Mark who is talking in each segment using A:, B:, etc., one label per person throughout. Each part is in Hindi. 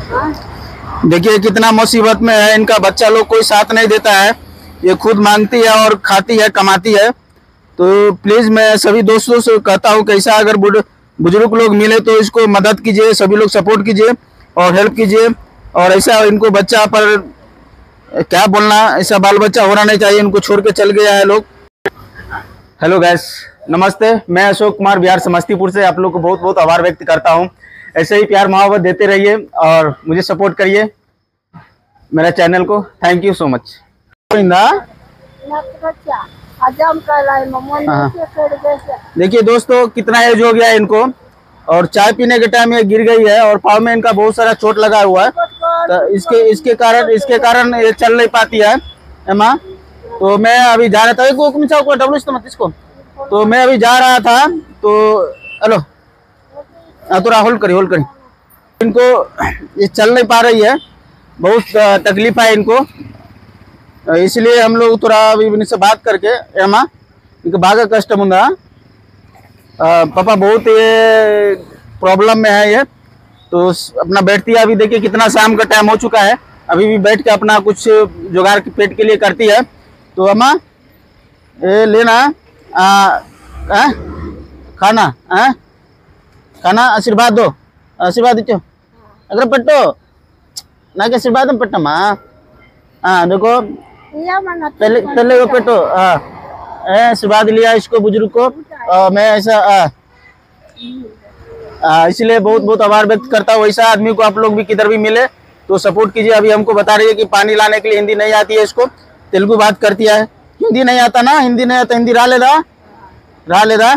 A: देखिए कितना मुसीबत में है इनका बच्चा लोग, कोई साथ नहीं देता है। ये खुद मांगती है और खाती है, कमाती है। तो प्लीज़ मैं सभी दोस्तों से कहता हूँ कि ऐसा अगर बुजुर्ग लोग मिले तो इसको मदद कीजिए, सभी लोग सपोर्ट कीजिए और हेल्प कीजिए। और ऐसा इनको बच्चा पर क्या बोलना, ऐसा बाल बच्चा होना नहीं चाहिए। इनको छोड़ के चल गया है लोग। हेलो गैस, नमस्ते। मैं अशोक कुमार बिहार समस्तीपुर से आप लोग को बहुत बहुत आभार व्यक्त करता हूँ। ऐसे ही प्यार मोहब्बत देते रहिए और मुझे सपोर्ट करिए, मेरा चैनल को। Thank you so much. देखिए दोस्तों कितना एज हो गया है इनको, और चाय पीने के टाइम ये गिर गई है और पाँव में इनका बहुत सारा चोट लगा हुआ है। तो इसके कारण ये चल नहीं पाती है माँ। तो मैं अभी जा रहा था, इसको तो मैं अभी जा रहा था। तो हेलो, थोड़ा होल्ड करिए इनको ये चल नहीं पा रही है, बहुत तकलीफ है इनको। इसलिए हम लोग थोड़ा अभी इनसे बात करके एमा इनका बागा कष्टम होगा। पापा बहुत ये प्रॉब्लम में है ये, तो अपना बैठती है। अभी देखिए कितना शाम का टाइम हो चुका है, अभी भी बैठ के अपना कुछ जुगाड़ पेट के लिए करती है। तो अम्मा ये लेना खाना खाना आशीर्वाद दो, आशीर्वाद दीचो अगर पट्टो ना के आशीर्वाद में पट्टमा। देखो पहले वो पेटो आशीर्वाद लिया इसको, बुजुर्ग को। मैं ऐसा इसलिए बहुत बहुत आभार व्यक्त करता हूँ। ऐसा आदमी को आप लोग भी किधर भी मिले तो सपोर्ट कीजिए। अभी हमको बता रही है कि पानी लाने के लिए हिंदी नहीं आती है इसको, तेलुगु बात करती है। हिंदी नहीं आता ना, हिंदी नहीं आता, हिंदी रहा लेदा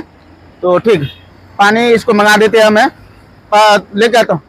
A: तो ठीक, पानी इसको मंगा देते हैं। मैं लेके आता हूँ।